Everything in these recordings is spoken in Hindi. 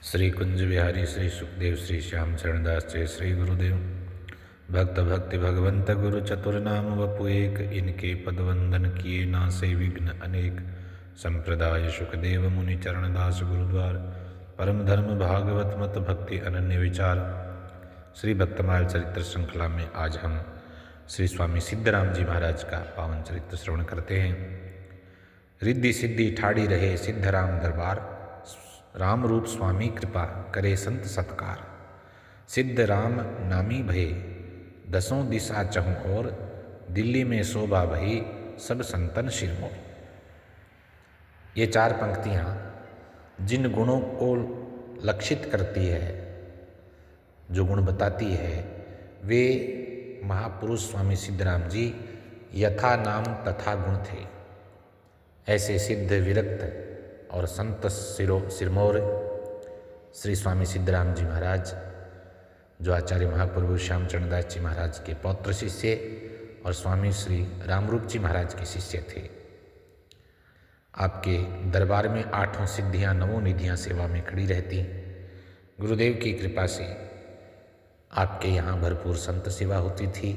श्री कुंज बिहारी श्री सुखदेव श्री श्याम चरणदास जय श्री गुरुदेव। भक्त भक्ति भगवंत गुरु चतुर नाम वपु एक, इनके पदवंदन किए नासे विघ्न अनेक। संप्रदाय सुखदेव मुनि चरणदास गुरुद्वार, परम धर्म भागवत मत भक्ति अनन्य विचार। श्री भक्तमाल चरित्र श्रृंखला में आज हम श्री स्वामी सिद्धराम जी महाराज का पावन चरित्र श्रवण करते हैं। रिद्धि सिद्धि ठाड़ी रहे सिद्धराम दरबार, राम रूप स्वामी कृपा करे संत सत्कार। सिद्ध राम नामी भये दसों दिशा चहुं और, दिल्ली में शोभा भई सब संतन शिरमोर। ये चार पंक्तियाँ जिन गुणों को लक्षित करती है, जो गुण बताती है, वे महापुरुष स्वामी सिद्धराम जी यथा नाम तथा गुण थे। ऐसे सिद्ध विरक्त और संत सिरमौर श्री स्वामी सिद्धराम जी महाराज, जो आचार्य महाप्रभु श्याम चरणदास जी महाराज के पौत्र शिष्य और स्वामी श्री रामरूप जी महाराज के शिष्य थे। आपके दरबार में आठों सिद्धियां नवों निधियां सेवा में खड़ी रहती। गुरुदेव की कृपा से आपके यहाँ भरपूर संत सेवा होती थी।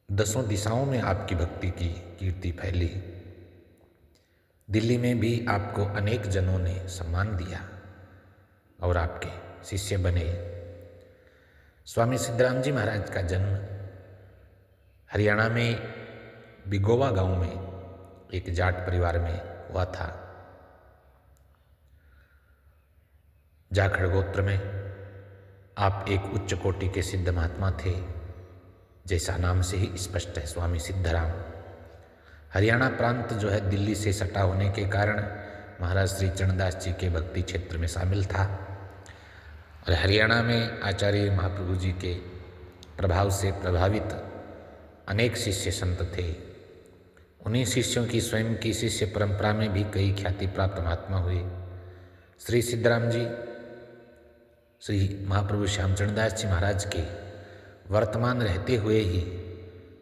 दसों दिशाओं में आपकी भक्ति की कीर्ति फैली। दिल्ली में भी आपको अनेक जनों ने सम्मान दिया और आपके शिष्य बने। स्वामी सिद्धराम जी महाराज का जन्म हरियाणा में बिगोवा गांव में एक जाट परिवार में हुआ था। जाखड़ गोत्र में आप एक उच्च कोटि के सिद्ध महात्मा थे, जैसा नाम से ही स्पष्ट है, स्वामी सिद्धराम। हरियाणा प्रांत जो है दिल्ली से सटा होने के कारण महाराज श्री चरणदास जी के भक्ति क्षेत्र में शामिल था और हरियाणा में आचार्य महाप्रभु जी के प्रभाव से प्रभावित अनेक शिष्य संत थे। उन्हीं शिष्यों की स्वयं की शिष्य परंपरा में भी कई ख्याति प्राप्त महात्मा हुए। श्री सिद्धराम जी श्री महाप्रभु श्याम चरणदास जी महाराज के वर्तमान रहते हुए ही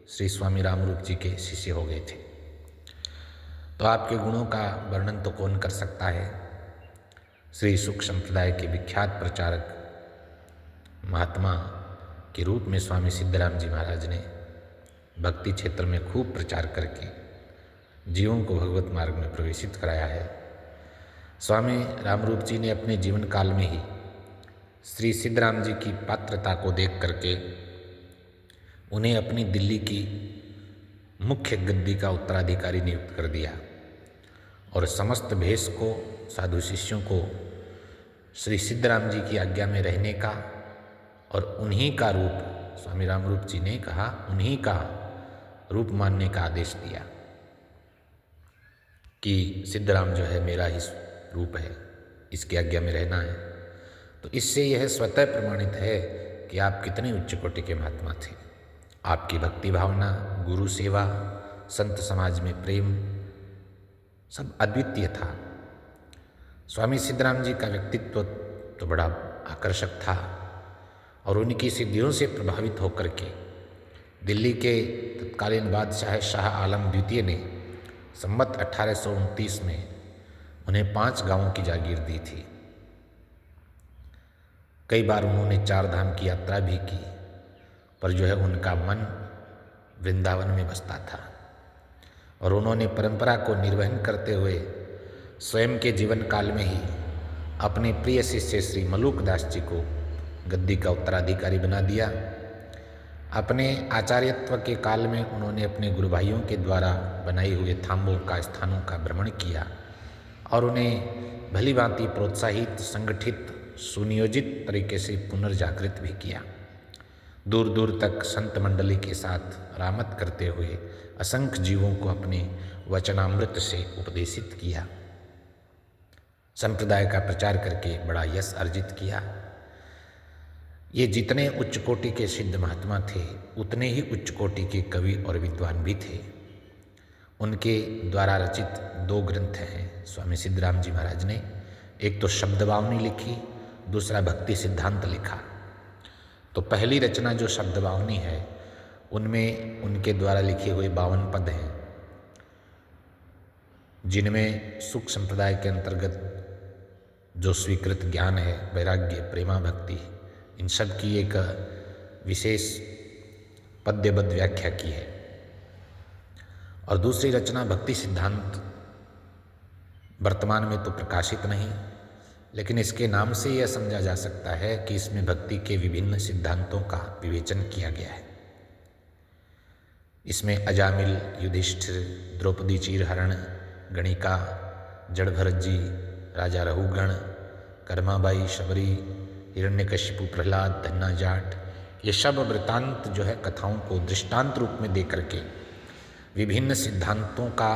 श्री स्वामी रामरूप जी के शिष्य हो गए थे। तो आपके गुणों का वर्णन तो कौन कर सकता है। श्री सुख संप्रदाय के विख्यात प्रचारक महात्मा के रूप में स्वामी सिद्धराम जी महाराज ने भक्ति क्षेत्र में खूब प्रचार करके जीवों को भगवत मार्ग में प्रवेशित कराया है। स्वामी रामरूप जी ने अपने जीवन काल में ही श्री सिद्धराम जी की पात्रता को देख करके उन्हें अपनी दिल्ली की मुख्य गद्दी का उत्तराधिकारी नियुक्त कर दिया और समस्त भेष को, साधु शिष्यों को श्री सिद्धराम जी की आज्ञा में रहने का और उन्हीं का रूप, स्वामी रामरूप जी ने कहा, उन्हीं का रूप मानने का आदेश दिया कि सिद्धराम जो है मेरा ही रूप है, इसकी आज्ञा में रहना है। तो इससे यह स्वतः प्रमाणित है कि आप कितने उच्च कोटि के महात्मा थे। आपकी भक्ति भावना, गुरु सेवा, संत समाज में प्रेम सब अद्वितीय था। स्वामी सिद्धराम जी का व्यक्तित्व तो बड़ा आकर्षक था और उनकी सिद्धियों से प्रभावित होकर के दिल्ली के तत्कालीन बादशाह शाह आलम द्वितीय ने संवत 1829 में उन्हें 5 गांवों की जागीर दी थी। कई बार उन्होंने 4 धाम की यात्रा भी की, पर जो है उनका मन वृंदावन में बसता था और उन्होंने परंपरा को निर्वहन करते हुए स्वयं के जीवन काल में ही अपने प्रिय शिष्य श्री मलूक दास जी को गद्दी का उत्तराधिकारी बना दिया। अपने आचार्यत्व के काल में उन्होंने अपने गुरु भाइयों के द्वारा बनाए हुए थाम्बों का, स्थानों का भ्रमण किया और उन्हें भली भांति प्रोत्साहित, संगठित, सुनियोजित तरीके से पुनर्जागृत भी किया। दूर दूर तक संत मंडली के साथ रामत करते हुए असंख्य जीवों को अपने वचनामृत से उपदेशित किया। संप्रदाय का प्रचार करके बड़ा यश अर्जित किया। ये जितने उच्च कोटि के सिद्ध महात्मा थे, उतने ही उच्च कोटि के कवि और विद्वान भी थे। उनके द्वारा रचित 2 ग्रंथ हैं स्वामी सिद्धराम जी महाराज ने। एक तो शब्दवावनी लिखी, दूसरा भक्ति सिद्धांत लिखा। तो पहली रचना जो शब्दवावनी है, उनमें उनके द्वारा लिखे हुए 52 पद हैं, जिनमें सुख संप्रदाय के अंतर्गत जो स्वीकृत ज्ञान है, वैराग्य, प्रेमा भक्ति, इन सब की एक विशेष पद्यबद्ध व्याख्या की है। और दूसरी रचना भक्ति सिद्धांत वर्तमान में तो प्रकाशित नहीं, लेकिन इसके नाम से यह समझा जा सकता है कि इसमें भक्ति के विभिन्न सिद्धांतों का विवेचन किया गया है। इसमें अजामिल, युधिष्ठिर, द्रौपदी चीरहरण, गणिका, जड़भरत, राजा रहुगण, कर्माबाई, शबरी, हिरण्यकशिपु, प्रहलाद, धन्ना जाट, ये सब वृत्तांत जो है कथाओं को दृष्टांत रूप में दे करके विभिन्न सिद्धांतों का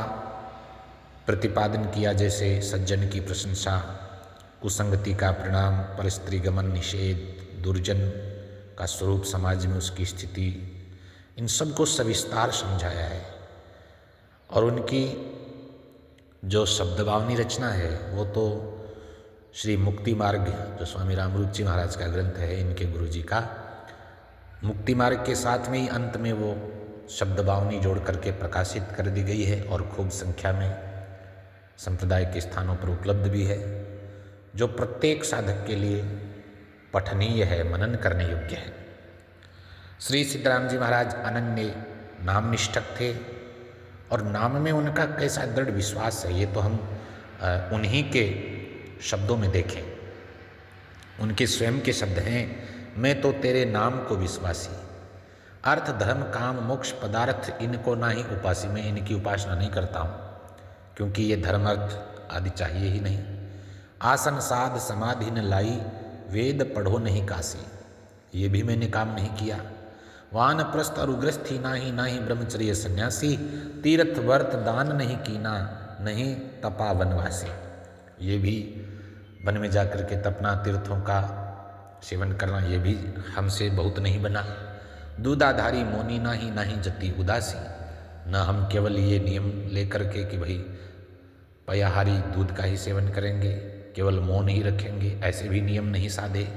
प्रतिपादन किया, जैसे सज्जन की प्रशंसा, कुसंगति का परिणाम, परस्त्री गमन निषेध, दुर्जन का स्वरूप, समाज में उसकी स्थिति, इन सब को सविस्तार समझाया है। और उनकी जो शब्दभावनी रचना है वो तो श्री मुक्ति मार्ग, जो स्वामी रामरूप जी महाराज का ग्रंथ है, इनके गुरु जी का, मुक्ति मार्ग के साथ में ही अंत में वो शब्दभावनी जोड़ करके प्रकाशित कर दी गई है और खूब संख्या में संप्रदाय के स्थानों पर उपलब्ध भी है, जो प्रत्येक साधक के लिए पठनीय है, मनन करने योग्य है। श्री सिद्धराम जी महाराज अनन्य नामनिष्ठक थे और नाम में उनका कैसा दृढ़ विश्वास है, ये तो हम उन्हीं के शब्दों में देखें। उनके स्वयं के शब्द हैं, मैं तो तेरे नाम को विश्वासी, अर्थ धर्म काम मोक्ष पदार्थ इनको ना ही उपासी, मैं इनकी उपासना नहीं करता हूँ क्योंकि ये धर्म अर्थ आदि चाहिए ही नहीं। आसन साध समाधि न लाई, वेद पढ़ो नहीं काशी, ये भी मैंने काम नहीं किया। वानप्रस्थ और उग्रस्थी नाही, नाही ब्रह्मचर्य सन्यासी, तीर्थ व्रत दान नहीं कीना, नहीं तपा वनवासी, ये भी वन में जाकर के तपना, तीर्थों का सेवन करना, ये भी हमसे बहुत नहीं बना। दूधाधारी मोनी नाही, नाही जति उदासी, न हम केवल ये नियम लेकर के कि भाई पयाहारी दूध का ही सेवन करेंगे, केवल मौन ही रखेंगे, ऐसे भी नियम नहीं साधे।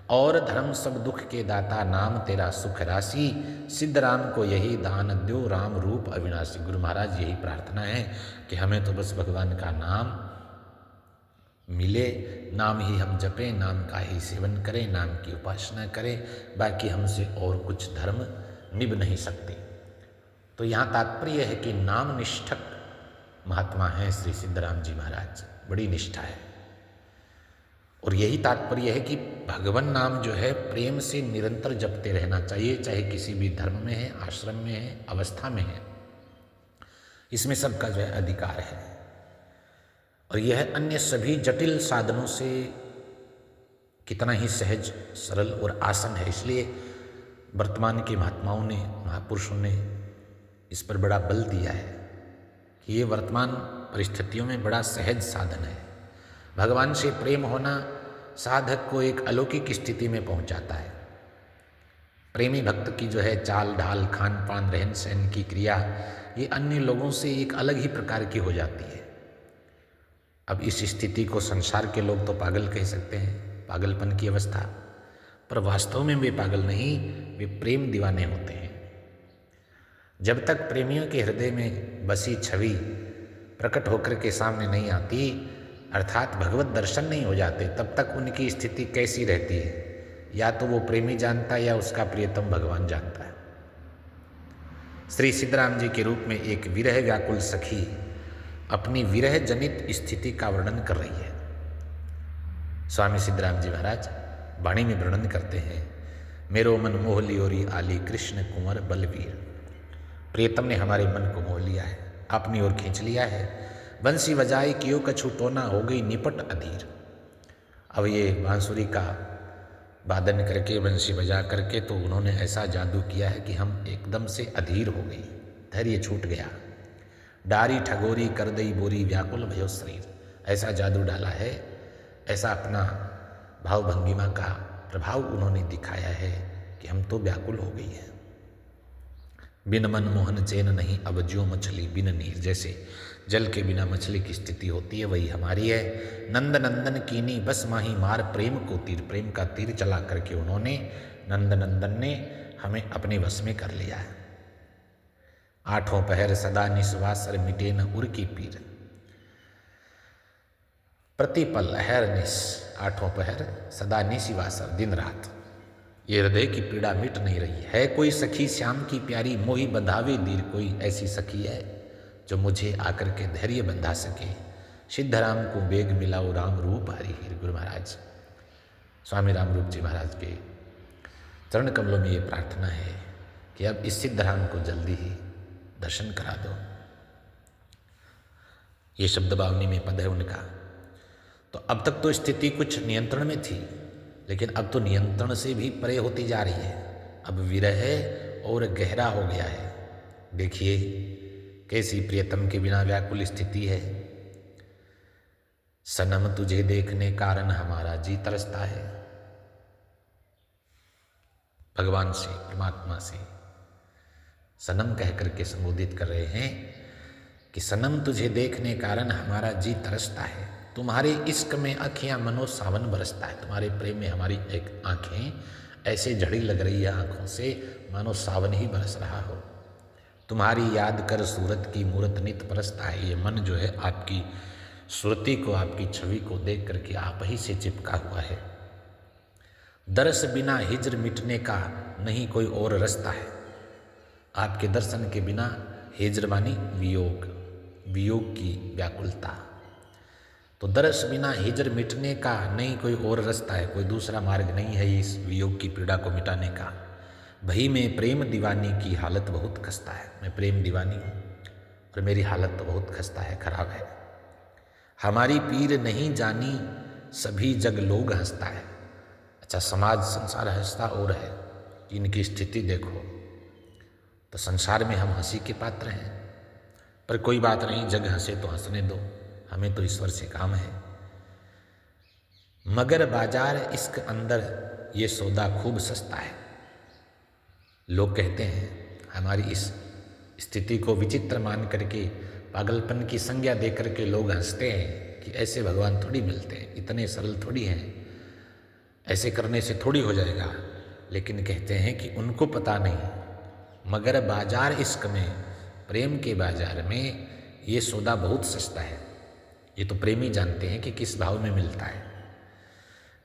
और धर्म सब दुख के दाता, नाम तेरा सुख राशि, सिद्ध राम को यही दान द्यो, राम रूप अविनाशी। गुरु महाराज यही प्रार्थना है कि हमें तो बस भगवान का नाम मिले, नाम ही हम जपें, नाम का ही सेवन करें, नाम की उपासना करें, बाकी हमसे और कुछ धर्म निभ नहीं सकते। तो यहाँ तात्पर्य है कि नाम निष्ठक महात्मा हैं श्री सिद्धराम जी महाराज, बड़ी निष्ठा है। और यही तात्पर्य है कि भगवान नाम जो है प्रेम से निरंतर जपते रहना चाहिए, चाहे किसी भी धर्म में है, आश्रम में है, अवस्था में है, इसमें सबका जो है अधिकार है। और यह अन्य सभी जटिल साधनों से कितना ही सहज, सरल और आसान है। इसलिए वर्तमान के महात्माओं ने, महापुरुषों ने इस पर बड़ा बल दिया है कि ये वर्तमान परिस्थितियों में बड़ा सहज साधन है। भगवान से प्रेम होना साधक को एक अलौकिक स्थिति में पहुंचाता है। प्रेमी भक्त की जो है चाल ढाल, खान पान, रहन सहन की क्रिया, ये अन्य लोगों से एक अलग ही प्रकार की हो जाती है। अब इस स्थिति को संसार के लोग तो पागल कह सकते हैं, पागलपन की अवस्था, पर वास्तव में वे पागल नहीं, वे प्रेम दीवाने होते हैं। जब तक प्रेमियों के हृदय में बसी छवि प्रकट होकर के सामने नहीं आती, अर्थात भगवत दर्शन नहीं हो जाते, तब तक उनकी स्थिति कैसी रहती है, या तो वो प्रेमी जानता है या उसका प्रियतम भगवान जानता है। श्री सिद्धराम जी के रूप में एक विरह व्याकुल सखी अपनी विरह जनित स्थिति का वर्णन कर रही है। स्वामी सिद्धराम जी महाराज वाणी में वर्णन करते हैं, मेरो मन मोह लियोरी आली, कृष्ण कुंवर बलवीर। प्रियतम ने हमारे मन को मोह लिया है, अपनी ओर खींच लिया है। बंसी बजाई कियो कछु टोना, हो गई निपट अधीर। अब ये बांसुरी का वादन करके, बंसी बजा करके, तो उन्होंने ऐसा जादू किया है कि हम एकदम से अधीर हो गई, धैर्य छूट गया। डारी ठगोरी कर दई बोरी, व्याकुल भयो शरीर। ऐसा जादू डाला है, ऐसा अपना भाव भंगिमा का प्रभाव उन्होंने दिखाया है कि हम तो व्याकुल हो गई है। बिन मन मोहन चैन नहीं, अब ज्यों मछली बिन नीर। जैसे जल के बिना मछली की स्थिति होती है, वही हमारी है। नंद नंदन कीनी बस माही मार, प्रेम को तीर। प्रेम का तीर चला करके उन्होंने, नंद नंदन ने हमें अपने वश में कर लिया है। आठों पहर सदा निस्वासर, मिटे न उर की पीर। प्रतिपल अहरनिश, आठों पहर सदा निशिवासर, दिन रात ये हृदय की पीड़ा मिट नहीं रही है। कोई सखी श्याम की प्यारी, मोही बंधावे दीर, कोई ऐसी सखी है जो मुझे आकर के धैर्य बंधा सके। सिद्धराम को बेग मिलाओ राम रूप हरि हीर। गुरु महाराज स्वामी राम रूप जी महाराज के चरण कमलों में ये प्रार्थना है कि अब इस सिद्धराम को जल्दी ही दर्शन करा दो। ये शब्द बावनी में पद है उनका। तो अब तक तो स्थिति कुछ नियंत्रण में थी, लेकिन अब तो नियंत्रण से भी परे होती जा रही है। अब विरह और गहरा हो गया है। देखिए कैसी प्रियतम के बिना व्याकुल स्थिति है। सनम तुझे देखने कारण हमारा जी तरसता है। भगवान से, परमात्मा से सनम कह करके संबोधित कर रहे हैं कि सनम तुझे देखने कारण हमारा जी तरसता है। तुम्हारे इश्क में आँखियाँ मनो सावन बरसता है। तुम्हारे प्रेम में हमारी एक आँखें ऐसे झड़ी लग रही है, आँखों से मानो सावन ही बरस रहा हो। तुम्हारी याद कर सूरत की मूरत नित परसता है। ये मन जो है आपकी सूरती को, आपकी छवि को देख करके आप ही से चिपका हुआ है। दरस बिना हिज्र मिटने का नहीं कोई और रास्ता है। आपके दर्शन के बिना हिज्र मानी वियोग, वियोग की व्याकुलता। तो दरस बिना हिज्र मिटने का नहीं कोई और रास्ता है, कोई दूसरा मार्ग नहीं है इस वियोग की पीड़ा को मिटाने का। भई मैं प्रेम दीवानी की हालत बहुत खस्ता है। मैं प्रेम दीवानी हूँ और मेरी हालत तो बहुत खस्ता है, खराब है। हमारी पीर नहीं जानी सभी जग लोग हंसता है। अच्छा, समाज संसार हंसता और है, इनकी स्थिति देखो। तो संसार में हम हंसी के पात्र हैं, पर कोई बात नहीं, जग हंसे तो हंसने दो, हमें तो ईश्वर से काम है। मगर बाजार इश्क अंदर ये सौदा खूब सस्ता है। लोग कहते हैं, हमारी इस स्थिति को विचित्र मान करके, पागलपन की संज्ञा दे करके लोग हंसते हैं कि ऐसे भगवान थोड़ी मिलते हैं, इतने सरल थोड़ी हैं, ऐसे करने से थोड़ी हो जाएगा। लेकिन कहते हैं कि उनको पता नहीं, मगर बाजार इश्क में, प्रेम के बाजार में ये सौदा बहुत सस्ता है। ये तो प्रेमी जानते हैं कि किस भाव में मिलता है।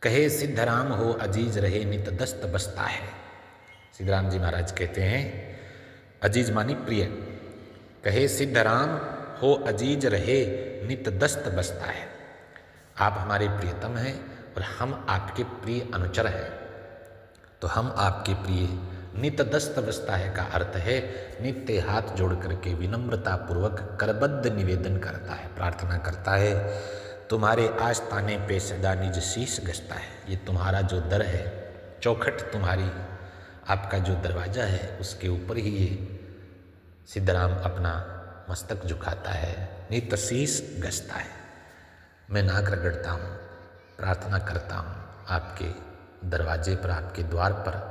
कहे सिद्धराम हो अजीज रहे नित दस्त बसता है। सिद्धराम जी महाराज कहते हैं, अजीज मानी प्रिय। कहे सिद्धराम हो अजीज रहे नित दस्त बसता है। आप हमारे प्रियतम हैं और हम आपके प्रिय अनुचर हैं, तो हम आपके प्रिय। नित दस्त बसता है का अर्थ है नित्य हाथ जोड़ करके विनम्रता पूर्वक करबद्ध निवेदन करता है, प्रार्थना करता है। तुम्हारे आस्ताने पे सदा निज शीश गसता है। ये तुम्हारा जो दर है, चौखट तुम्हारी, आपका जो दरवाज़ा है, उसके ऊपर ही ये सिद्धराम अपना मस्तक झुकाता है, नित शीश गसता है। मैं नाक रगड़ता हूँ, प्रार्थना करता हूँ आपके दरवाजे पर, आपके द्वार पर।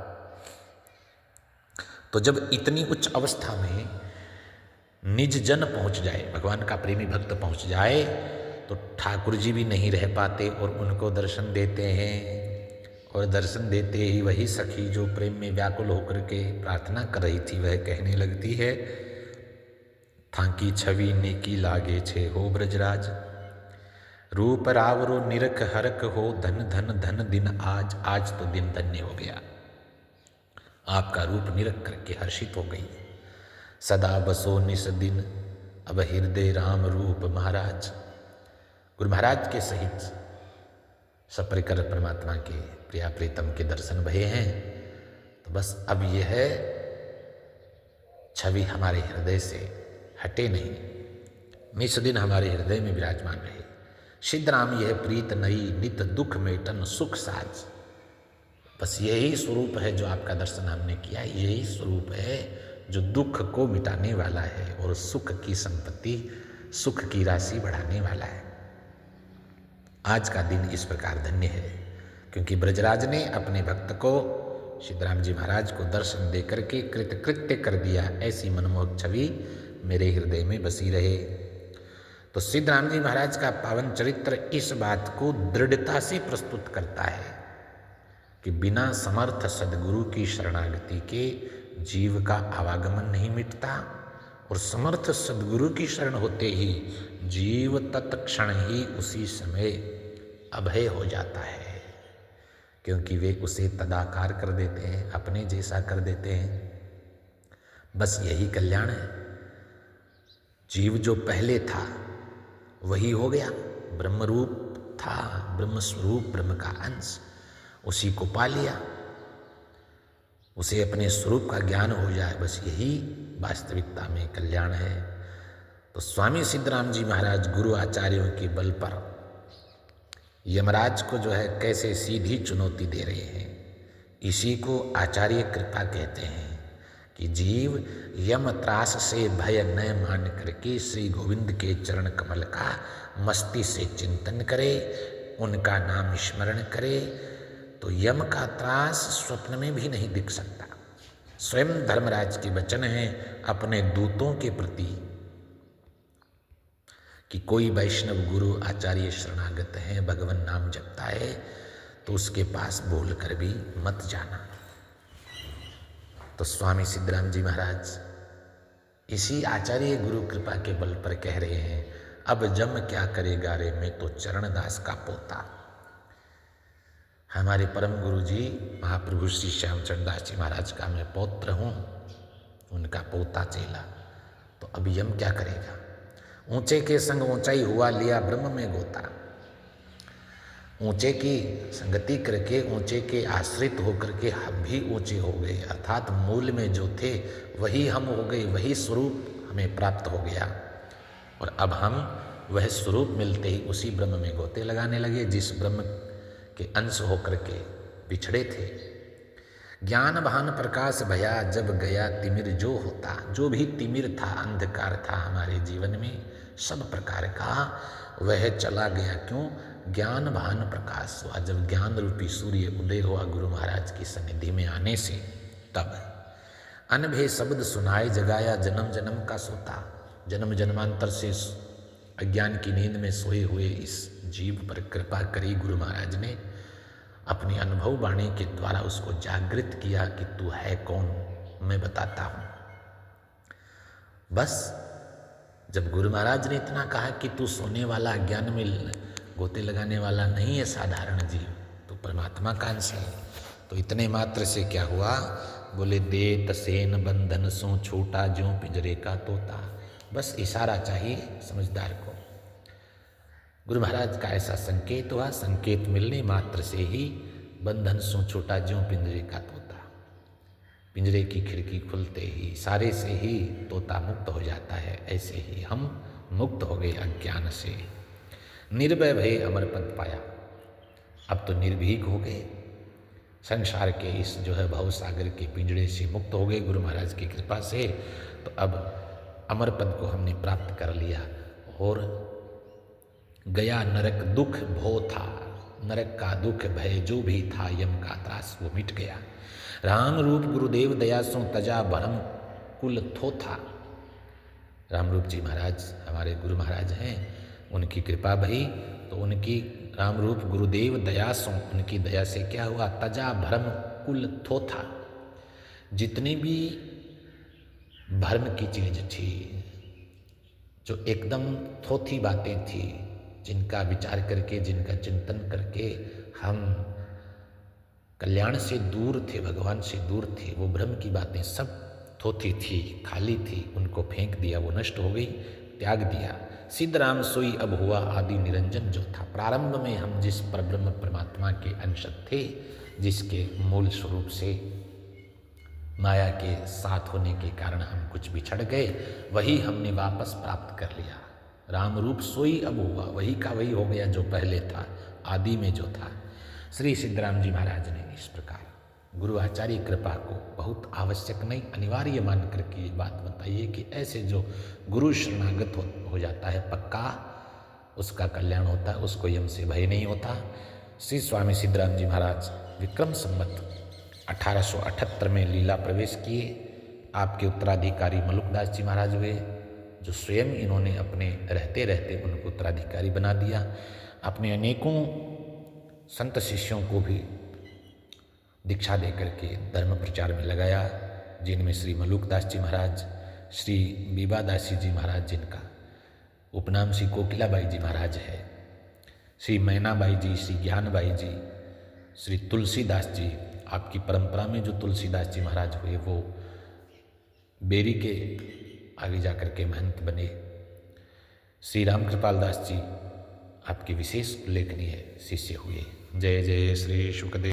तो जब इतनी उच्च अवस्था में निज जन पहुँच जाए, भगवान का प्रेमी भक्त पहुँच जाए, तो ठाकुर जी भी नहीं रह पाते और उनको दर्शन देते हैं। और दर्शन देते ही वही सखी जो प्रेम में व्याकुल होकर के प्रार्थना कर रही थी, वह कहने लगती है, थांकी छवि नेकी लागे छे हो ब्रजराज, रूप रावरो निरख हरक हो, धन धन धन दिन आज। आज तो दिन धन्य हो गया, आपका रूप निरख करके हर्षित हो गई। सदा बसो निस दिन अब हृदय राम रूप महाराज। गुरु महाराज के सहित सपरिकर परमात्मा के प्रिया प्रीतम के दर्शन भये हैं। तो बस अब यह छवि हमारे हृदय से हटे नहीं, निस दिन हमारे हृदय में विराजमान रहे। सिद्धराम यह प्रीत नई नित दुख मेटन सुख साज। बस यही स्वरूप है जो आपका दर्शन हमने किया, यही स्वरूप है जो दुख को मिटाने वाला है और सुख की संपत्ति, सुख की राशि बढ़ाने वाला है। आज का दिन इस प्रकार धन्य है क्योंकि ब्रजराज ने अपने भक्त को, सिद्धराम जी महाराज को दर्शन दे करके कृतकृत्य कर दिया। ऐसी मनमोहक छवि मेरे हृदय में बसी रहे। तो सिद्धराम जी महाराज का पावन चरित्र इस बात को दृढ़ता से प्रस्तुत करता है कि बिना समर्थ सद्गुरु की शरणागति के जीव का आवागमन नहीं मिटता और समर्थ सद्गुरु की शरण होते ही जीव तत्क्षण ही उसी समय अभय हो जाता है, क्योंकि वे उसे तदाकार कर देते हैं, अपने जैसा कर देते हैं। बस यही कल्याण है। जीव जो पहले था वही हो गया, ब्रह्मरूप था, ब्रह्मस्वरूप, ब्रह्म का अंश, उसी को पा लिया, उसे अपने स्वरूप का ज्ञान हो जाए, बस यही वास्तविकता में कल्याण है। तो स्वामी सिद्धराम जी महाराज गुरु आचार्यों के बल पर यमराज को जो है कैसे सीधी चुनौती दे रहे हैं। इसी को आचार्य कृपा कहते हैं कि जीव यम त्रास से भय न मान करके श्री गोविंद के चरण कमल का मस्ती से चिंतन करे, उनका नाम स्मरण करे, तो यम का त्रास स्वप्न में भी नहीं दिख सकता। स्वयं धर्मराज के वचन हैं अपने दूतों के प्रति कि कोई वैष्णव गुरु आचार्य शरणागत है, भगवान नाम जपता है, तो उसके पास बोल कर भी मत जाना। तो स्वामी सिद्धराम जी महाराज इसी आचार्य गुरु कृपा के बल पर कह रहे हैं, अब जम क्या करेगा रे, मैं तो चरणदास का पोता। हमारे परम गुरु जी महाप्रभु श्री श्यामचंद्र दास जी महाराज का मैं पौत्र हूँ, उनका पोता चेला। तो अब यम क्या करेगा। ऊंचे के संग ऊंचाई हुआ, लिया ब्रह्म में गोता। ऊंचे की संगति करके, ऊंचे के आश्रित होकर के हम भी ऊंचे हो गए, अर्थात मूल में जो थे वही हम हो गए, वही स्वरूप हमें प्राप्त हो गया। और अब हम वह स्वरूप मिलते ही उसी ब्रह्म में गोते लगाने लगे जिस ब्रह्म के अंश होकर के बिछड़े थे। ज्ञान भान प्रकाश भया जब गया तिमिर जो होता, जो भी तिमिर था, अंधकार था हमारे जीवन में सब प्रकार का, वह चला गया। क्यों? ज्ञान भान प्रकाश हुआ, जब ज्ञान रूपी सूर्य उदय हुआ गुरु महाराज की सन्निधि में आने से, तब अनभे शब्द सुनाए जगाया जन्म जन्म का सोता। जन्म जन्मांतर से अज्ञान की नींद में सोए हुए इस जीव पर कृपा करी गुरु महाराज ने, अपनी अनुभव वाणी के द्वारा उसको जागृत किया कि तू है कौन, मैं बताता हूँ। बस जब गुरु महाराज ने इतना कहा कि तू सोने वाला, अज्ञान में गोते लगाने वाला नहीं है साधारण जीव, तो परमात्मा का अंश है, तो इतने मात्र से क्या हुआ, बोले दे तसेन बंधन सो छूटा ज्यों पिंजरे का तोता। बस इशारा चाहिए समझदार को। गुरु महाराज का ऐसा संकेत हुआ, संकेत मिलने मात्र से ही बंधन सो छूटा ज्यों पिंजरे का तोता। पिंजरे की खिड़की खुलते ही सारे से ही तोता मुक्त हो जाता है, ऐसे ही हम मुक्त हो गए अज्ञान से। निर्भय भय अमर पद पाया, अब तो निर्भीक हो गए, संसार के इस जो है भव सागर के पिंजरे से मुक्त हो गए गुरु महाराज की कृपा से। तो अब अमर पद को हमने प्राप्त कर लिया और गया नरक दुख भो था, नरक का दुख भय जो भी था, यम का त्रास वो मिट गया। राम रूप गुरुदेव दया सो तजा भरम कुल थोथा। राम रूप जी महाराज हमारे गुरु महाराज हैं, उनकी कृपा भई तो उनकी राम रूप गुरुदेव दया सो, उनकी दया से क्या हुआ, तजा भरम कुल थोथा। जितनी भी भ्रम की चीज थी, जो एकदम थोथी बातें थी, जिनका विचार करके, जिनका चिंतन करके हम कल्याण से दूर थे, भगवान से दूर थे, वो भ्रम की बातें सब थोथी थी, खाली थी, उनको फेंक दिया, वो नष्ट हो गई, त्याग दिया। सिद्धराम सोई अब हुआ आदि निरंजन जो था। प्रारंभ में हम जिस परब्रह्म परमात्मा के अंश थे, जिसके मूल स्वरूप से माया के साथ होने के कारण हम कुछ बिछड़ गए, वही हमने वापस प्राप्त कर लिया। राम रूप सोई अब हुआ, वही का वही हो गया जो पहले था, आदि में जो था। श्री सिद्धराम जी महाराज ने इस प्रकार गुरु आचार्य कृपा को बहुत आवश्यक नहीं, अनिवार्य मान करके ये बात बताइए कि ऐसे जो गुरु शरणागत हो जाता है पक्का, उसका कल्याण होता है, उसको यम से भय नहीं होता। श्री स्वामी सिद्धराम जी महाराज विक्रम संवत 1878 में लीला प्रवेश किए। आपके उत्तराधिकारी मलुकदास जी महाराज हुए, जो स्वयं इन्होंने अपने रहते रहते उनको उत्तराधिकारी बना दिया। अपने अनेकों संत शिष्यों को भी दीक्षा दे करके धर्म प्रचार में लगाया, जिनमें श्री मलुकदास जी महाराज, श्री बीबादासी जी महाराज जिनका उपनाम श्री कोकिलाबाई जी महाराज है, श्री मैनाबाई जी, श्री ज्ञानबाई जी, श्री तुलसीदास जी, आपकी परंपरा में जो तुलसीदास जी महाराज हुए वो बेरी के आगे जाकर के महंत बने। श्री राम कृपाल दास जी आपके विशेष उल्लेखनीय शिष्य हुए। जय जय श्री शुकदेव।